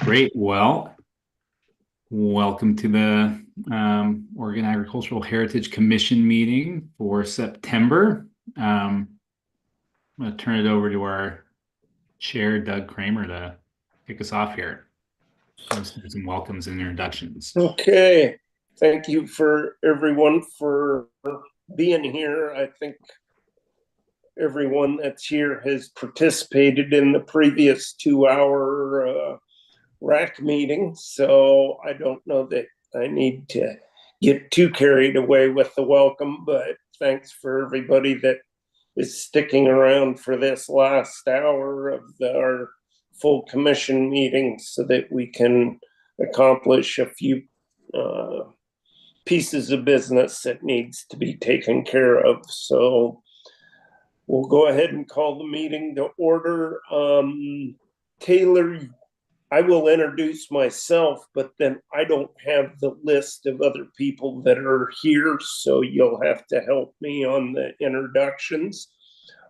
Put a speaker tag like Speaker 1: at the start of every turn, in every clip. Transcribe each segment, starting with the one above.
Speaker 1: Great. Well, welcome to the Oregon Agricultural Heritage Commission meeting for September. I'm going to turn it over to our chair, Doug Kramer, to kick us off here. Some welcomes and introductions.
Speaker 2: Okay. Thank you for everyone for being here. I think everyone that's here has participated in the previous 2-hour RAC meeting, so I don't know that I need to get too carried away with the welcome, but thanks for everybody that is sticking around for this last hour of our full commission meeting so that we can accomplish a few pieces of business that needs to be taken care of. So we'll go ahead and call the meeting to order. Taylor, I will introduce myself, but then I don't have the list of other people that are here, so you'll have to help me on the introductions.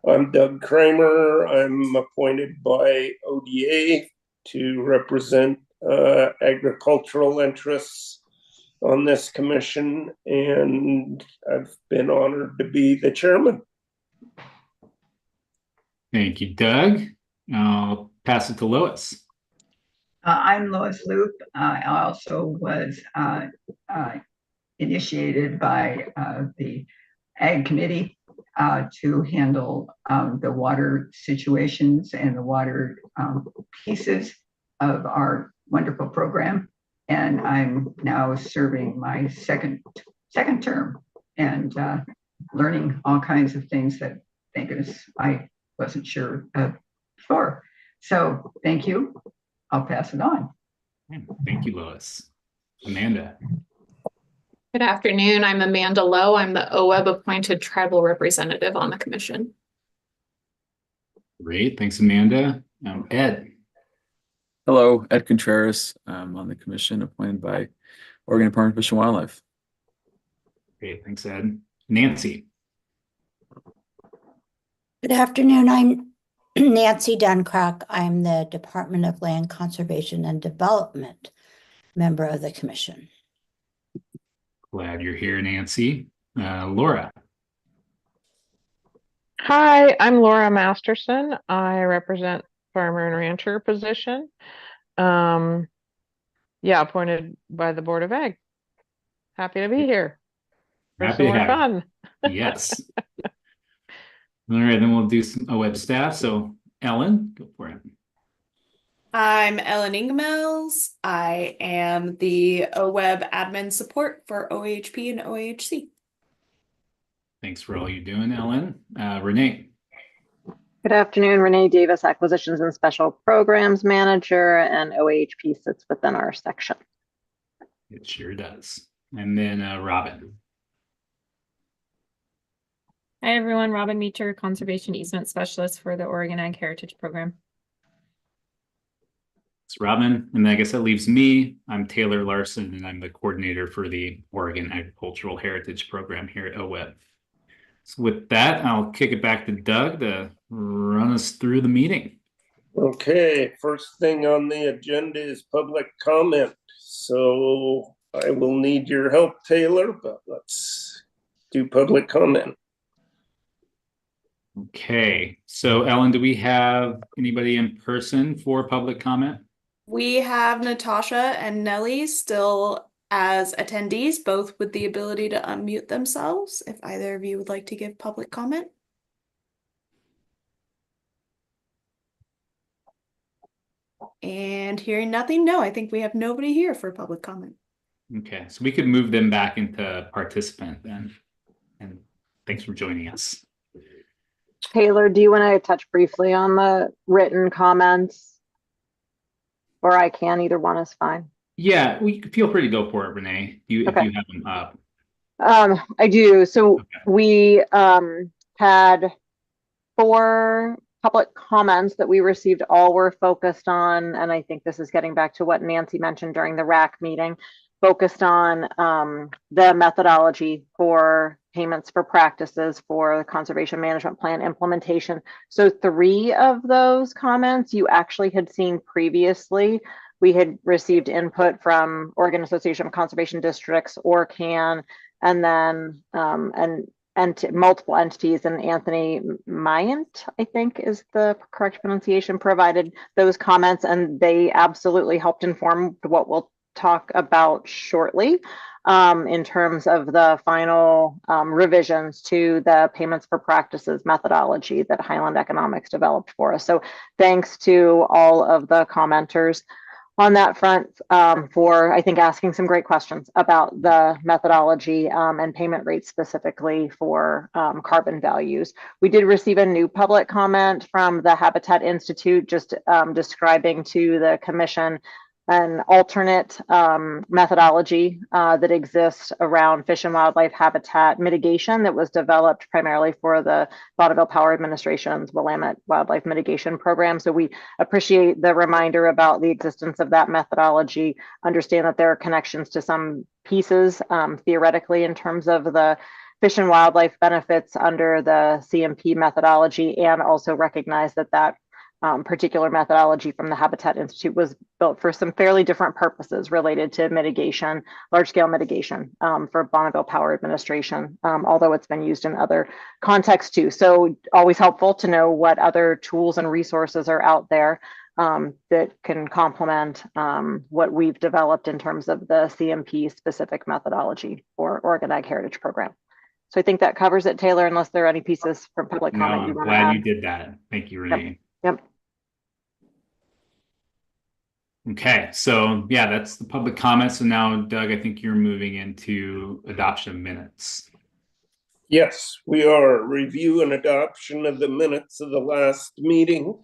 Speaker 2: I'm Doug Kramer. I'm appointed by ODA to represent agricultural interests on this commission, and I've been honored to be the chairman.
Speaker 1: Thank you, Doug. I'll pass it to Lois.
Speaker 3: I'm Lois Loop. I also was initiated by the Ag Committee to handle the water situations and the water pieces of our wonderful program. And I'm now serving my second term and learning all kinds of things that, thank goodness, I wasn't sure of before. So thank you. I'll pass it on.
Speaker 1: Thank you, Lois. Amanda.
Speaker 4: Good afternoon. I'm Amanda Lowe. I'm the OAHP appointed tribal representative on the commission.
Speaker 1: Great. Thanks, Amanda. Ed.
Speaker 5: Hello, Ed Contreras. I'm on the commission appointed by Oregon Department of Fish and Wildlife.
Speaker 1: Great. Thanks, Ed. Nancy.
Speaker 6: Good afternoon. I'm Nancy Duncrock. I'm the Department of Land Conservation and Development member of the commission.
Speaker 1: Glad you're here, Nancy. Laura.
Speaker 7: Hi, I'm Laura Masterson. I represent farmer and rancher position. Appointed by the Board of Ag. Happy to be here for some more fun.
Speaker 1: Yes. All right, then we'll do some OAHP staff. So Ellen, go for it.
Speaker 8: I'm Ellen Ingmels. I am the OWeb admin support for OAHP and OAHC.
Speaker 1: Thanks for all you're doing, Ellen. Renee.
Speaker 9: Good afternoon, Renee Davis, Acquisitions and Special Programs Manager, and OAHP sits within our section.
Speaker 1: It sure does. And then Robin.
Speaker 10: Hi, everyone. Robin Meacher, Conservation Easement Specialist for the Oregon Ag Heritage Program.
Speaker 1: It's Robin. And I guess that leaves me. I'm Taylor Larson, and I'm the coordinator for the Oregon Agricultural Heritage Program here at OAHP. So with that, I'll kick it back to Doug to run us through the meeting.
Speaker 2: Okay, first thing on the agenda is public comment. So I will need your help, Taylor, but let's do public comment.
Speaker 1: Okay, so Ellen, do we have anybody in person for public comment?
Speaker 8: We have Natasha and Nellie still as attendees, both with the ability to unmute themselves. If either of you would like to give public comment. And hearing nothing, no, I think we have nobody here for public comment.
Speaker 1: Okay, so we could move them back into participant then. And thanks for joining us.
Speaker 9: Taylor, do you want to touch briefly on the written comments? Or I can, either one is fine.
Speaker 1: Yeah, we feel free to go for it, Renee. If you have them up.
Speaker 9: I do. So we had 4 public comments that we received. All were focused on, and I think this is getting back to what Nancy mentioned during the RAC meeting, focused on the methodology for payments for practices for the conservation management plan implementation. So 3 of those comments you actually had seen previously. we had received input from Oregon Association of Conservation Districts, ORCAN, and then and multiple entities, and Anthony Myant, I think is the correct pronunciation, provided those comments, and they absolutely helped inform what we'll talk about shortly in terms of the final revisions to the payments for practices methodology that Highland Economics developed for us. So thanks to all of the commenters on that front for, I think, asking some great questions about the methodology and payment rates specifically for carbon values. We did receive a new public comment from the Habitat Institute just describing to the commission an alternate methodology that exists around fish and wildlife habitat mitigation that was developed primarily for the Vaudeville Power Administration's Willamette Wildlife Mitigation Program. So we appreciate the reminder about the existence of that methodology, understand that there are connections to some pieces theoretically in terms of the fish and wildlife benefits under the CMP methodology, and also recognize that that particular methodology from the Habitat Institute was built for some fairly different purposes related to mitigation, large-scale mitigation for Bonneville Power Administration, although it's been used in other contexts too. So always helpful to know what other tools and resources are out there that can complement what we've developed in terms of the CMP specific methodology for Oregon Ag Heritage Program. So I think that covers it, Taylor, unless there are any pieces from public comment you
Speaker 1: I'm
Speaker 9: want to
Speaker 1: glad
Speaker 9: add.
Speaker 1: you did that. Thank you, Renee.
Speaker 9: Yep.
Speaker 1: Okay, so yeah, that's the public comments. And now, Doug, I think you're moving into adoption of minutes.
Speaker 2: Yes, we are review and adoption of the minutes of the last meeting.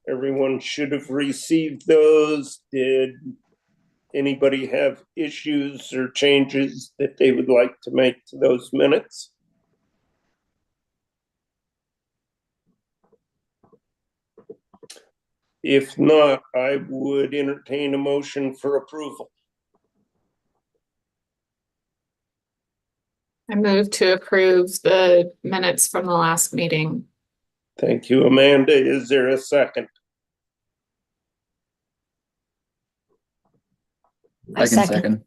Speaker 2: Everyone should have received those. Did anybody have issues or changes that they would like to make to those minutes? If not, I would entertain a motion for approval.
Speaker 4: I move to approve the minutes from the last meeting.
Speaker 2: Thank you, Amanda. Is there a second?
Speaker 6: I
Speaker 5: Second.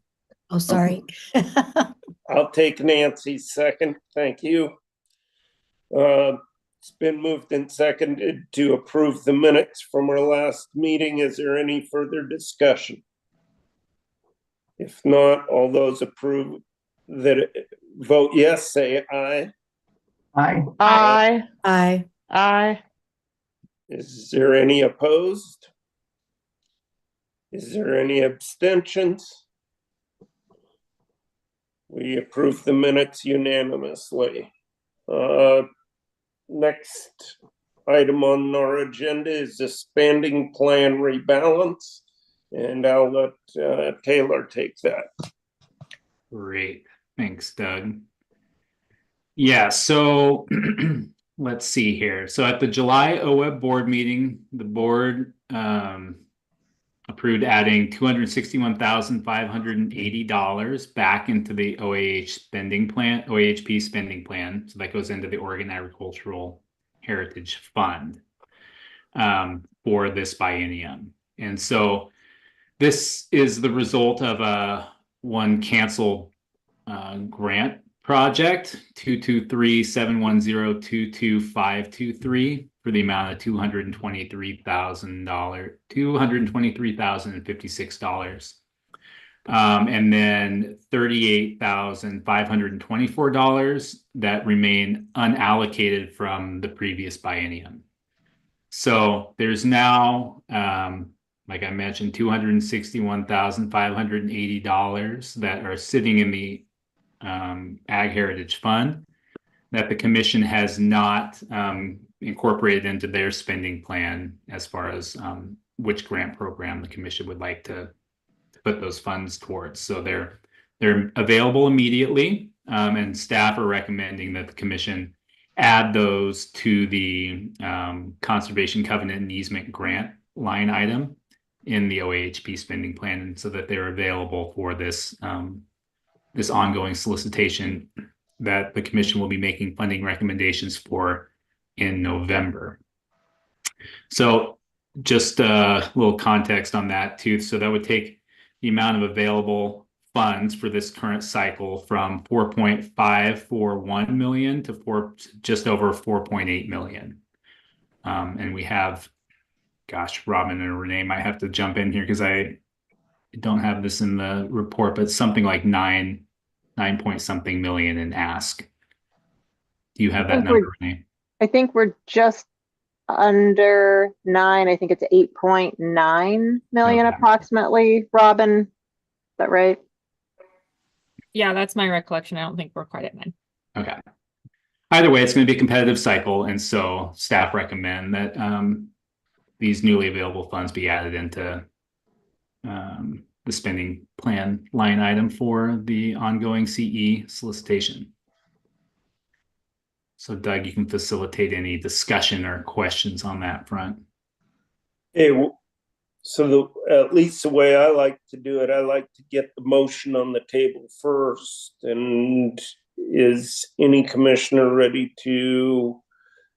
Speaker 6: Oh, sorry.
Speaker 2: I'll take Nancy's second. Thank you. It's been moved and seconded to approve the minutes from our last meeting. Is there any further discussion? If not, all those approve that vote yes, say aye.
Speaker 3: Aye.
Speaker 7: Aye.
Speaker 6: Aye.
Speaker 7: Aye.
Speaker 2: Is there any opposed? Is there any abstentions? We approve the minutes unanimously. Next item on our agenda is the spending plan rebalance, and I'll let Taylor take that.
Speaker 1: Great. Thanks, Doug. Yeah, so let's see here. So at the July OAHP board meeting, the board approved adding $261,580 back into the OAHP spending plan. So that goes into the Oregon Agricultural Heritage Fund for this biennium. And so this is the result of one canceled grant project, 223-710-22523 for the amount of $223,056. And then $38,524 that remain unallocated from the previous biennium. So there's now, like I mentioned, $261,580 that are sitting in the Ag Heritage Fund that the commission has not incorporated into their spending plan as far as which grant program the commission would like to put those funds towards. So they're available immediately, and staff are recommending that the commission add those to the Conservation Covenant and Easement Grant line item in the OAHP spending plan, so that they're available for this this ongoing solicitation that the commission will be making funding recommendations for in November. So just a little context on that too. So that would take the amount of available funds for this current cycle from 4.541 million to just over 4.8 million. And we have, gosh, Robin and Renee might have to jump in here because I don't have this in the report, but something like 9 point something million in ask. Do you have that number, Renee?
Speaker 9: I think we're just under 9. I think it's 8.9 million
Speaker 1: Okay.
Speaker 9: approximately. Robin, is that right?
Speaker 10: Yeah, that's my recollection. I don't think we're quite at 9.
Speaker 1: Okay. Either way, it's going to be a competitive cycle, and so staff recommend that these newly available funds be added into the spending plan line item for the ongoing CE solicitation. So Doug, you can facilitate any discussion or questions on that front.
Speaker 2: So at least the way I like to do it, I like to get the motion on the table first. And is any commissioner ready to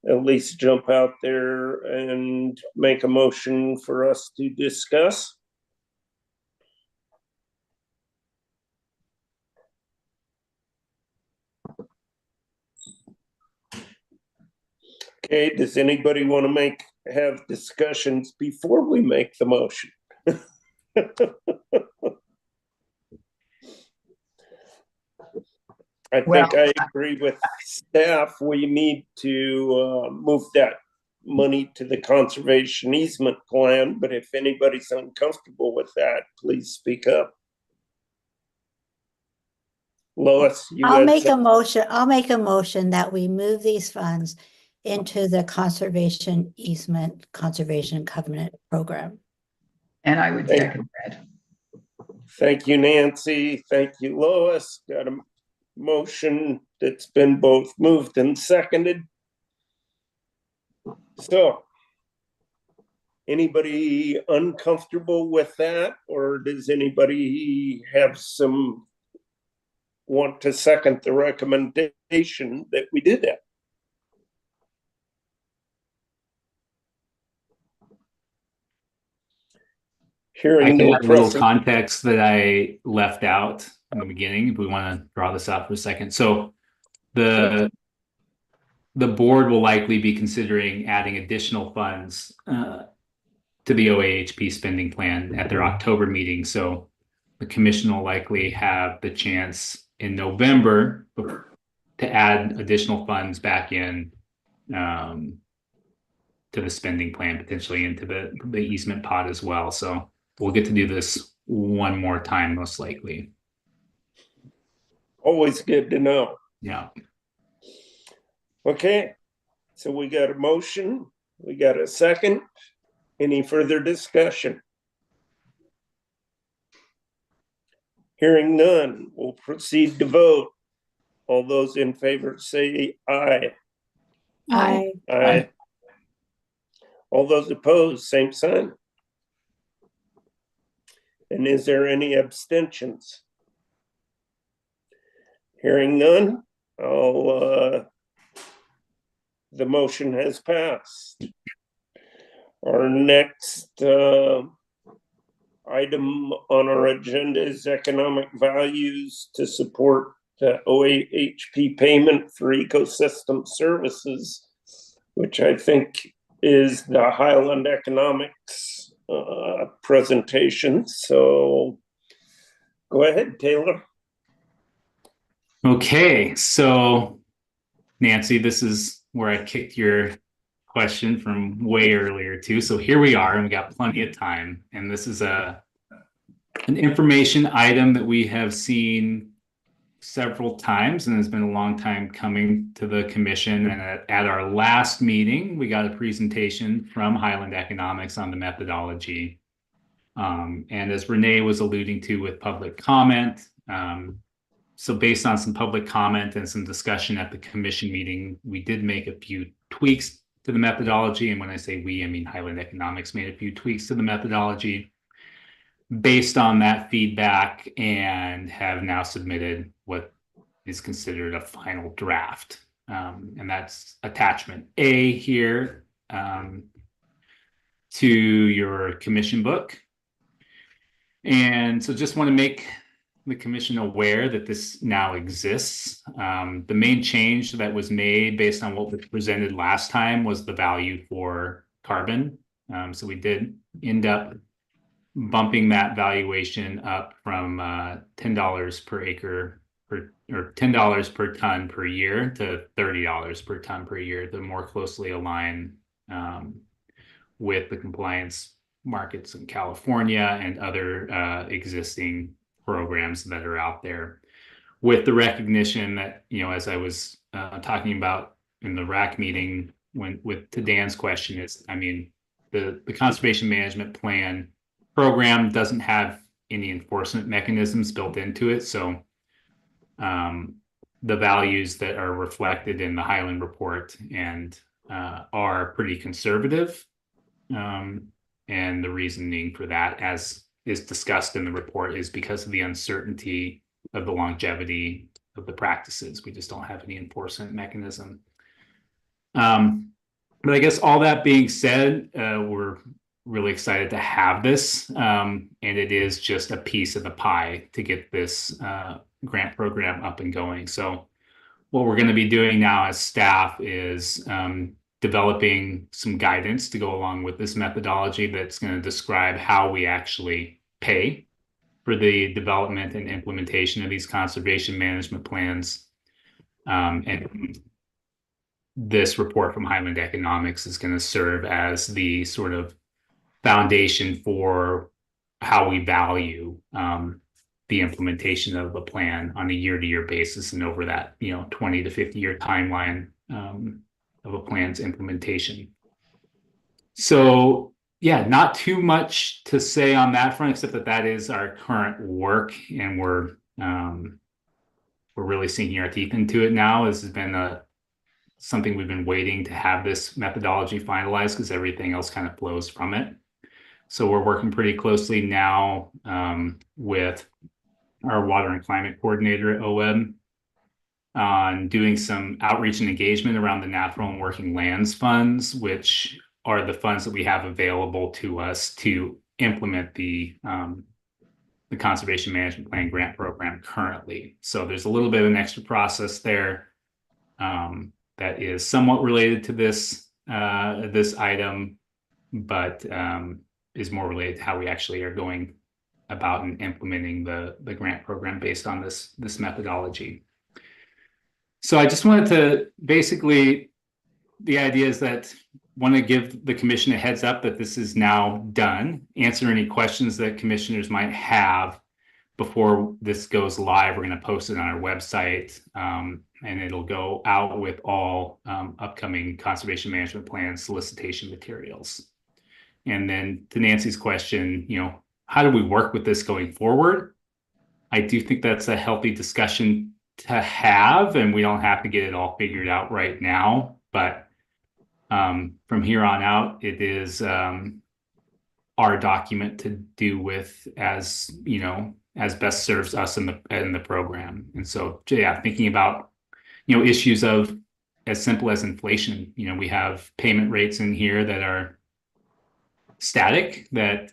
Speaker 2: at least jump out there and make a motion for us to discuss? Okay, does anybody want to have discussions before we make the motion? I think I agree with staff. We need to move that money to the conservation easement plan, but if anybody's uncomfortable with that, please speak up. Lois,
Speaker 6: I'll make a motion that we move these funds into the conservation easement, conservation covenant program.
Speaker 3: And I would second that.
Speaker 2: Thank you, Nancy. Thank you, Lois. Got a motion that's been both moved and seconded. So, anybody uncomfortable with that, or does anybody want to second the recommendation that we did that?
Speaker 1: I can add a little context that I left out in the beginning if we want to draw this out for a second. So the board will likely be considering adding additional funds to the OAHP spending plan at their October meeting. So the commission will likely have the chance in November to add additional funds back in to the spending plan, potentially into the easement pot as well. So we'll get to do this one more time, most likely.
Speaker 2: Always good to know.
Speaker 1: Yeah.
Speaker 2: Okay, so we got a motion, we got a second. Any further discussion? Hearing none, we'll proceed to vote. All those in favor say aye.
Speaker 6: Aye.
Speaker 2: Aye. All those opposed, same sign. And is there any abstentions? Hearing none, the motion has passed. Our next item on our agenda is economic values to support the OAHP payment for ecosystem services, which I think is the Highland Economics presentation. So go ahead, Taylor.
Speaker 1: Okay, so Nancy, this is where I kicked your question from way earlier too. So here we are, and we got plenty of time. And this is an information item that we have seen several times, and it's been a long time coming to the commission. And at our last meeting, we got a presentation from Highland Economics on the methodology. And as Renee was alluding to with public comment, so based on some public comment and some discussion at the commission meeting, we did make a few tweaks to the methodology. And when I say we, I mean Highland Economics made a few tweaks to the methodology based on that feedback, and have now submitted what is considered a final draft. And that's attachment A here. to your commission book. And so just want to make the commission aware that this now exists. The main change that was made based on what was presented last time was the value for carbon. So we did end up bumping that valuation up from $10 per acre or $10 per ton per year to $30 per ton per year to more closely align with the compliance markets in California and other existing programs that are out there, with the recognition that, as I was talking about in the RAC meeting to Dan's question is, the conservation management plan program doesn't have any enforcement mechanisms built into it. So the values that are reflected in the Highland report and are pretty conservative. And the reasoning for that, as is discussed in the report, is because of the uncertainty of the longevity of the practices. We just don't have any enforcement mechanism. But I guess all that being said, we're really excited to have this. And it is just a piece of the pie to get this grant program up and going. So what we're going to be doing now as staff is developing some guidance to go along with this methodology that's going to describe how we actually pay for the development and implementation of these conservation management plans. And this report from Highland Economics is going to serve as the sort of foundation for how we value the implementation of the plan on a year-to-year basis and over that 20 to 50-year timeline of a plan's implementation. So yeah, not too much to say on that front, except that is our current work, and we're really sinking our teeth into it now. This has been something we've been waiting to have this methodology finalized because everything else kind of flows from it. So we're working pretty closely now with our water and climate coordinator at OAHP on doing some outreach and engagement around the natural and working lands funds, which are the funds that we have available to us to implement the conservation management plan grant program currently. So there's a little bit of an extra process there that is somewhat related to this item, but is more related to how we actually are going about and implementing the grant program based on this methodology. So I just wanted to basically, the idea is that want to give the commission a heads up that this is now done, answer any questions that commissioners might have before this goes live. We're going to post it on our website, and it'll go out with all upcoming conservation management plan solicitation materials. And then to Nancy's question, how do we work with this going forward? I do think that's a healthy discussion to have, and we don't have to get it all figured out right now. But from here on out, it is our document to do with as best serves us in the program. And so, yeah, thinking about issues of as simple as inflation. We have payment rates in here that are static, that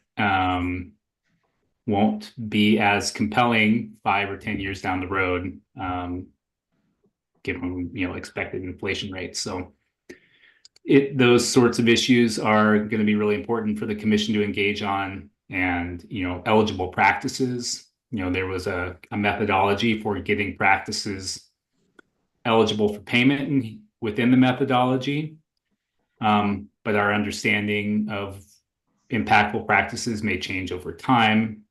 Speaker 1: won't be as compelling 5 or 10 years down the road, given expected inflation rates. So those sorts of issues are going to be really important for the commission to engage on. And eligible practices. There was a methodology for getting practices eligible for payment within the methodology, but our understanding of impactful practices may change over time,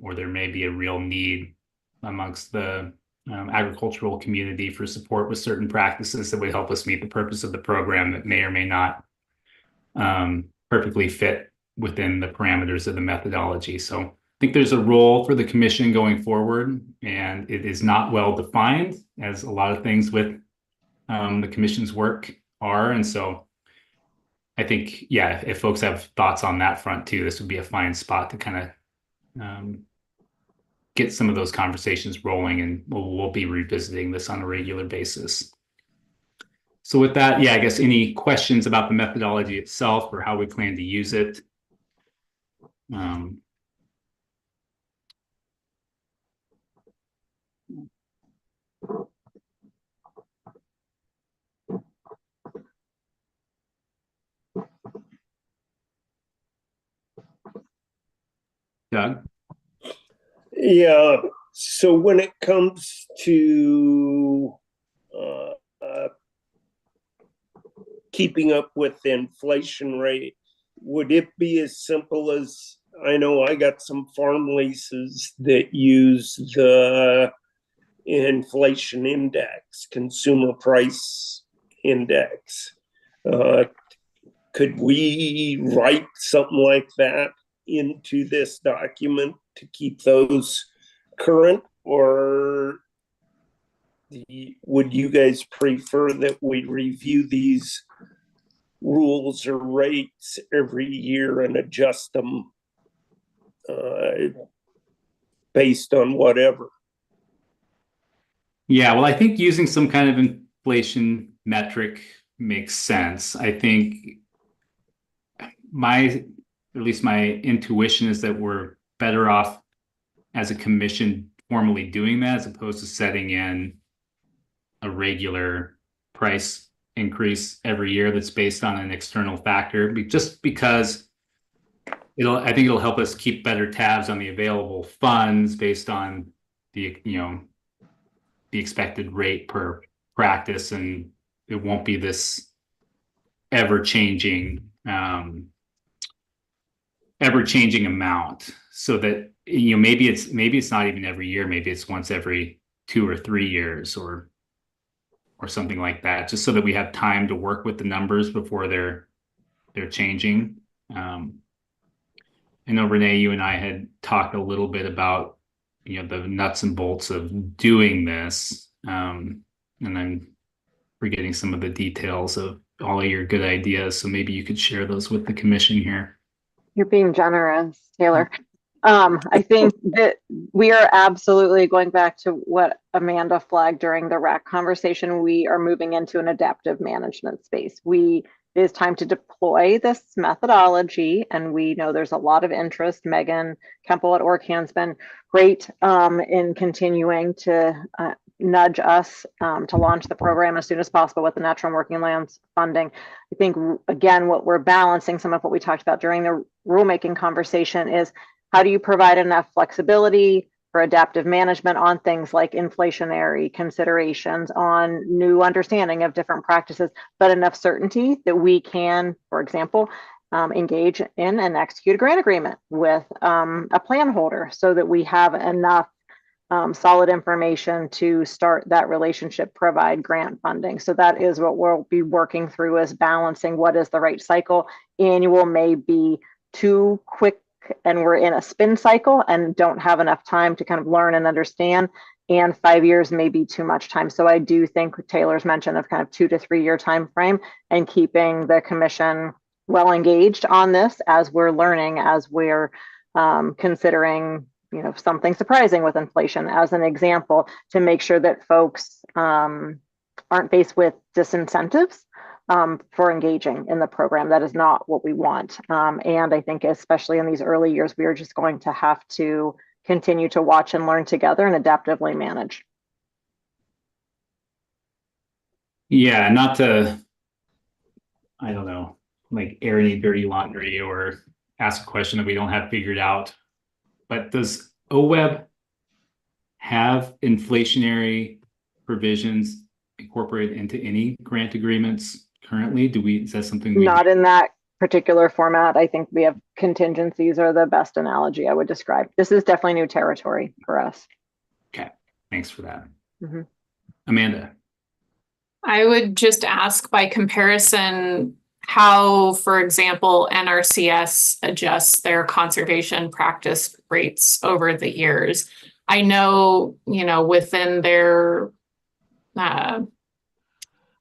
Speaker 1: or there may be a real need amongst the agricultural community for support with certain practices that would help us meet the purpose of the program that may or may not perfectly fit within the parameters of the methodology. So I think there's a role for the commission going forward, and it is not well defined, as a lot of things with the commission's work are. And so I think, yeah, if folks have thoughts on that front too, this would be a fine spot to kind of get some of those conversations rolling, and we'll be revisiting this on a regular basis. So with that, yeah, I guess any questions about the methodology itself or how we plan to use it, Doug?
Speaker 2: Yeah, so when it comes to keeping up with the inflation rate, would it be as simple as, I know I got some farm leases that use the inflation index, consumer price index. Could we write something like that into this document to keep those current, or would you guys prefer that we review these rules or rates every year and adjust them based on whatever?
Speaker 1: Yeah, well, I think using some kind of inflation metric makes sense. I think at least my intuition is that we're better off as a commission formally doing that as opposed to setting in a regular price increase every year that's based on an external factor, just because I think it'll help us keep better tabs on the available funds based on the expected rate per practice, and it won't be this ever-changing amount, so that maybe it's not even every year, maybe it's once every 2 or 3 years or something like that, just so that we have time to work with the numbers before they're changing. I know Renee, you and I had talked a little bit about the nuts and bolts of doing this, and I'm forgetting some of the details of all of your good ideas, so maybe you could share those with the commission here.
Speaker 9: You're being generous, Taylor. I think that we are absolutely going back to what Amanda flagged during the RAC conversation. We are moving into an adaptive management space. It is time to deploy this methodology, and we know there's a lot of interest. Megan Kemple at ORCAN's been great in continuing to nudge us to launch the program as soon as possible with the Natural and Working Lands funding. I think, again, what we're balancing, some of what we talked about during the rulemaking conversation, is how do you provide enough flexibility for adaptive management on things like inflationary considerations, on new understanding of different practices, but enough certainty that we can, for example, engage in and execute a grant agreement with a plan holder so that we have enough solid information to start that relationship, provide grant funding. So that is what we'll be working through, is balancing what is the right cycle. Annual may be too quick and we're in a spin cycle and don't have enough time to kind of learn and understand, and 5 years may be too much time. So I do think Taylor's mention of kind of 2 to 3 year time frame and keeping the commission well engaged on this as we're learning, as we're considering something surprising with inflation as an example, to make sure that folks aren't faced with disincentives for engaging in the program. That is not what we want. And I think especially in these early years, we are just going to have to continue to watch and learn together and adaptively manage.
Speaker 1: Yeah, not to, I don't know, like air any dirty laundry or ask a question that we don't have figured out. But does OWEB have inflationary provisions incorporated into any grant agreements currently? Is that something we
Speaker 9: not in that particular format? I think we have contingencies, are the best analogy I would describe. This is definitely new territory for us.
Speaker 1: Okay, thanks for that.
Speaker 9: Mm-hmm.
Speaker 1: Amanda.
Speaker 4: I would just ask, by comparison, how, for example, NRCS adjusts their conservation practice rates over the years. I know, within their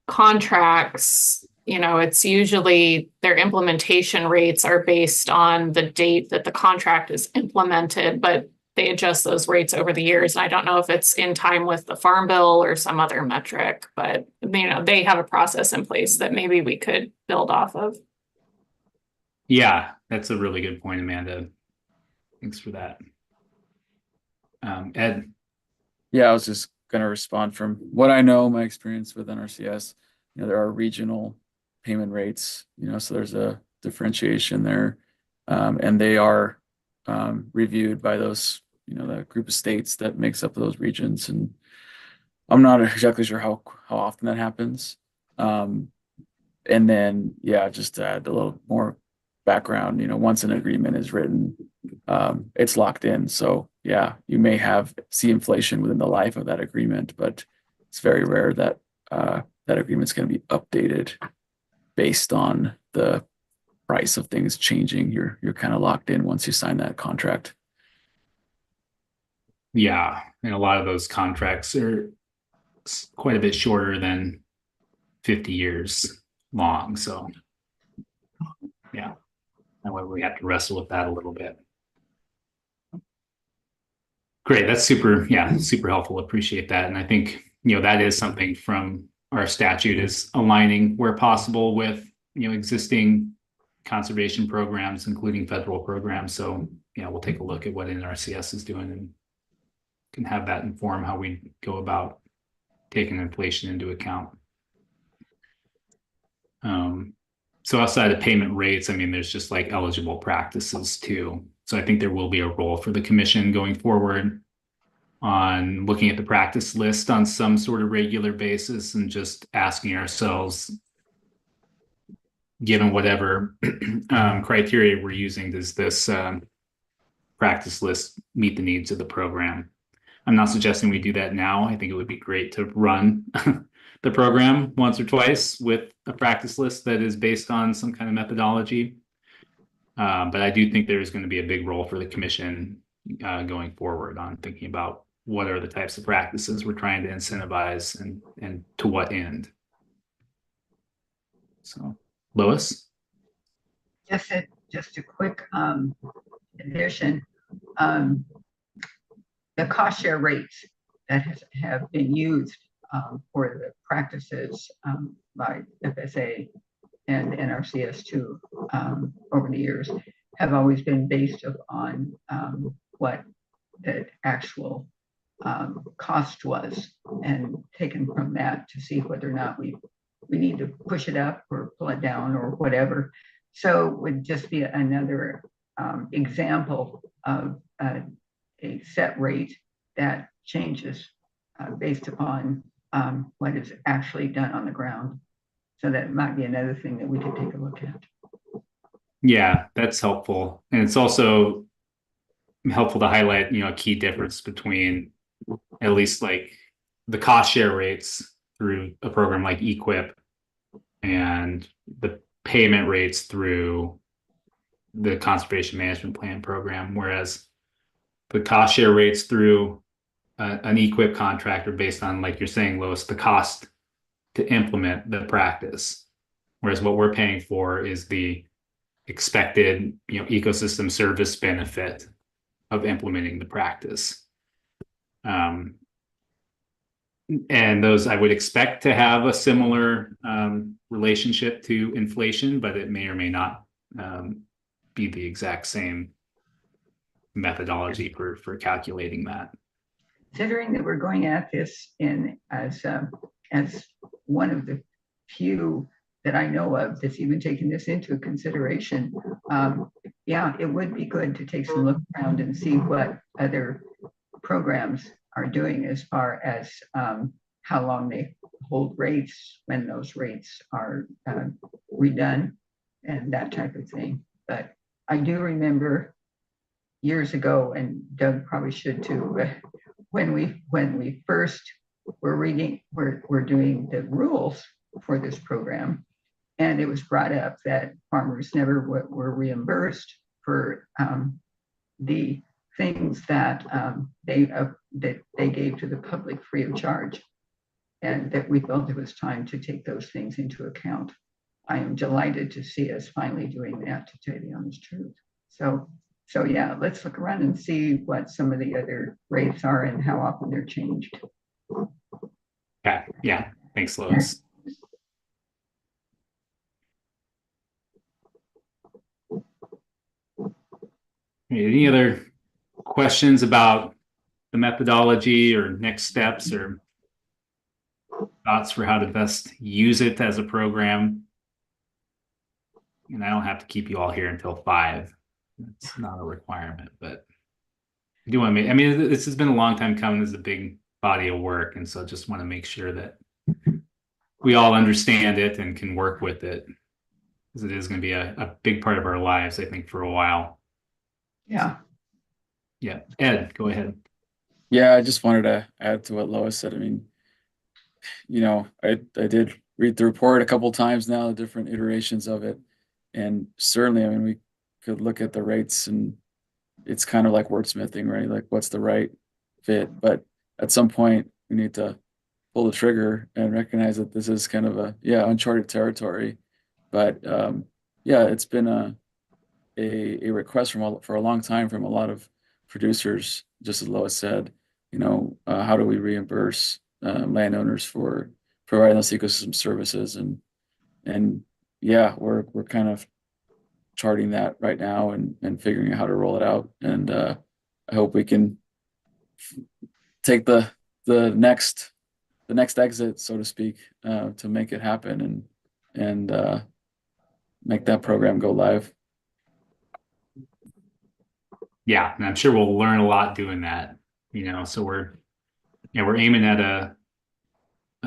Speaker 4: contracts, it's usually their implementation rates are based on the date that the contract is implemented, but they adjust those rates over the years. And I don't know if it's in time with the Farm Bill or some other metric, but they have a process in place that maybe we could build off of.
Speaker 1: Yeah, that's a really good point, Amanda. Thanks for that. Ed.
Speaker 5: Yeah, I was just going to respond from what I know, my experience with NRCS. There are regional payment rates, so there's a differentiation there. And they are reviewed by those, the group of states that makes up those regions. And I'm not exactly sure how often that happens. And then, yeah, just to add a little more background, once an agreement is written, it's locked in. So yeah, you may see inflation within the life of that agreement, but it's very rare that that agreement's going to be updated based on the price of things changing. You're kind of locked in once you sign that contract.
Speaker 1: Yeah, and a lot of those contracts are quite a bit shorter than 50 years long. So yeah, however, we have to wrestle with that a little bit. Great, that's super helpful. Appreciate that. And I think, that is something from our statute is aligning where possible with, existing conservation programs, including federal programs. So, we'll take a look at what NRCS is doing and can have that inform how we go about taking inflation into account. So outside of payment rates, I mean, there's just like eligible practices too. So I think there will be a role for the commission going forward on looking at the practice list on some sort of regular basis and just asking ourselves, given whatever criteria we're using, does this practice list meet the needs of the program? I'm not suggesting we do that now. I think it would be great to run the program once or twice with a practice list that is based on some kind of methodology. But I do think there's going to be a big role for the commission going forward on thinking about what are the types of practices we're trying to incentivize and to what end. So, Lois?
Speaker 3: Just a quick addition. The cost share rates that have been used for the practices by FSA and NRCS2 over the years have always been based upon what the actual cost was, and taken from that to see whether or not we need to push it up or pull it down or whatever. So it would just be another example of a set rate that changes based upon what is actually done on the ground. So that might be another thing that we could take a look at.
Speaker 1: Yeah, that's helpful. And it's also helpful to highlight, a key difference between at least like the cost share rates through a program like EQIP and the payment rates through the Conservation Management Plan program. Whereas the cost share rates through an EQIP contract are based on, like you're saying, Lois, the cost to implement the practice. Whereas what we're paying for is the expected, ecosystem service benefit of implementing the practice. And those I would expect to have a similar relationship to inflation, but it may or may not be the exact same methodology for calculating that.
Speaker 3: Considering that we're going at this as one of the few that I know of that's even taking this into consideration, yeah, it would be good to take some look around and see what other programs are doing as far as how long they hold rates, when those rates are redone, and that type of thing. But I do remember years ago, and Doug probably should too, when we first were doing the rules for this program, and it was brought up that farmers never were reimbursed for the things that they gave to the public free of charge, and that we felt it was time to take those things into account. I am delighted to see us finally doing that, to tell you the honest truth. So yeah, let's look around and see what some of the other rates are and how often they're changed.
Speaker 1: Okay. Yeah. Thanks, Lois. Any other questions about the methodology or next steps or thoughts for how to best use it as a program. And I don't have to keep you all here until 5. It's not a requirement, but I do want to make, I mean, this has been a long time coming. This is a big body of work. And so just want to make sure that we all understand it and can work with it, because it is going to be a big part of our lives, I think, for a while.
Speaker 3: Yeah.
Speaker 1: Yeah. Ed, go ahead.
Speaker 5: Yeah, I just wanted to add to what Lois said. I mean, I did read the report a couple times now, the different iterations of it. And certainly, I mean, we could look at the rates and it's kind of like wordsmithing, right? Like what's the right fit? But at some point we need to pull the trigger and recognize that this is kind of uncharted territory. But it's been a request for a long time from a lot of producers, just as Lois said, how do we reimburse landowners for providing those ecosystem services? And we're kind of charting that right now and figuring out how to roll it out. And I hope we can take the next exit, so to speak, to make it happen and make that program go live.
Speaker 1: Yeah, and I'm sure we'll learn a lot doing that. So we're aiming at a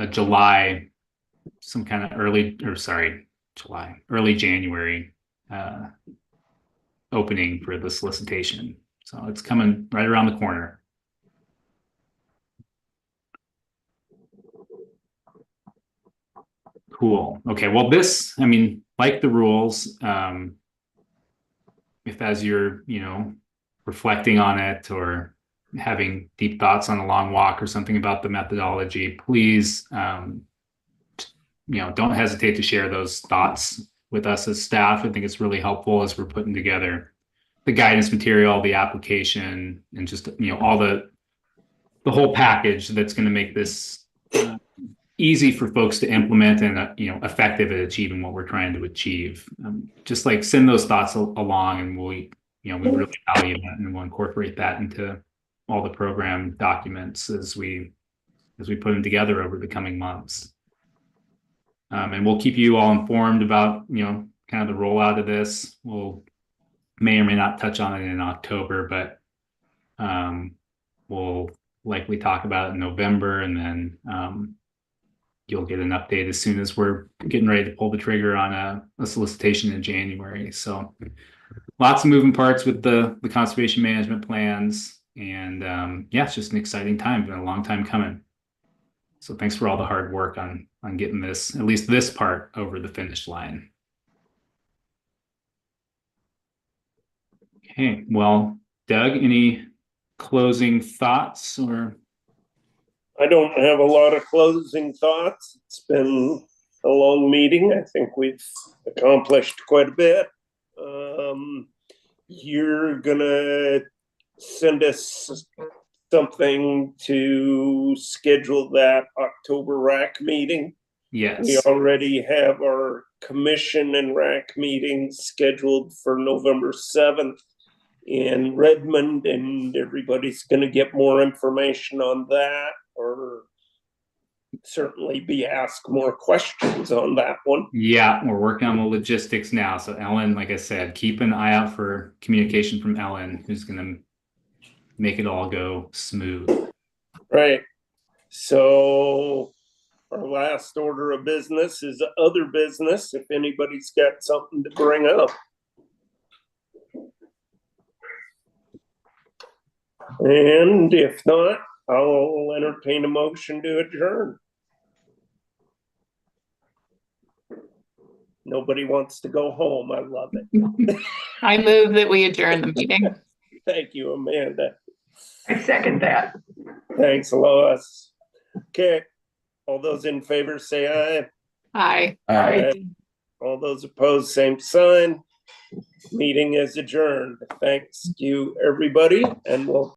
Speaker 1: July, some kind of early January opening for the solicitation. So it's coming right around the corner. Cool. Okay. Well, this, I mean, like the rules, if as you're, reflecting on it or having deep thoughts on a long walk or something about the methodology, please, don't hesitate to share those thoughts with us as staff. I think it's really helpful as we're putting together the guidance material, the application, and just, all the whole package that's going to make this easy for folks to implement and, effective at achieving what we're trying to achieve. Just like send those thoughts along, and we really value that, and we'll incorporate that into all the program documents as we put them together over the coming months. And we'll keep you all informed about, kind of the rollout of this. We'll may or may not touch on it in October, but we'll likely talk about it in November, and then you'll get an update as soon as we're getting ready to pull the trigger on a solicitation in January. So lots of moving parts with the conservation management plans, and it's just an exciting time. Been a long time coming. So thanks for all the hard work on getting this, at least this part, over the finish line. Okay, well, Doug, any closing thoughts? Or
Speaker 2: I don't have a lot of closing thoughts. It's been a long meeting. I think we've accomplished quite a bit. You're gonna send us something to schedule that October RAC meeting.
Speaker 1: Yes.
Speaker 2: We already have our commission and RAC meeting scheduled for November 7th in Redmond, and everybody's going to get more information on that, or certainly be asked more questions on that one.
Speaker 1: Yeah, we're working on the logistics now. So Ellen, like I said, keep an eye out for communication from Ellen, who's going to make it all go smooth.
Speaker 2: Right. So our last order of business is other business, if anybody's got something to bring up. And if not, I'll entertain a motion to adjourn. Nobody wants to go home. I love it.
Speaker 4: I move that we adjourn the meeting.
Speaker 2: Thank you, Amanda.
Speaker 3: I second that.
Speaker 2: Thanks, Lois. Okay. All those in favor say aye.
Speaker 4: Aye.
Speaker 2: Aye. All those opposed, same sign. Meeting is adjourned. Thanks you, everybody, and we'll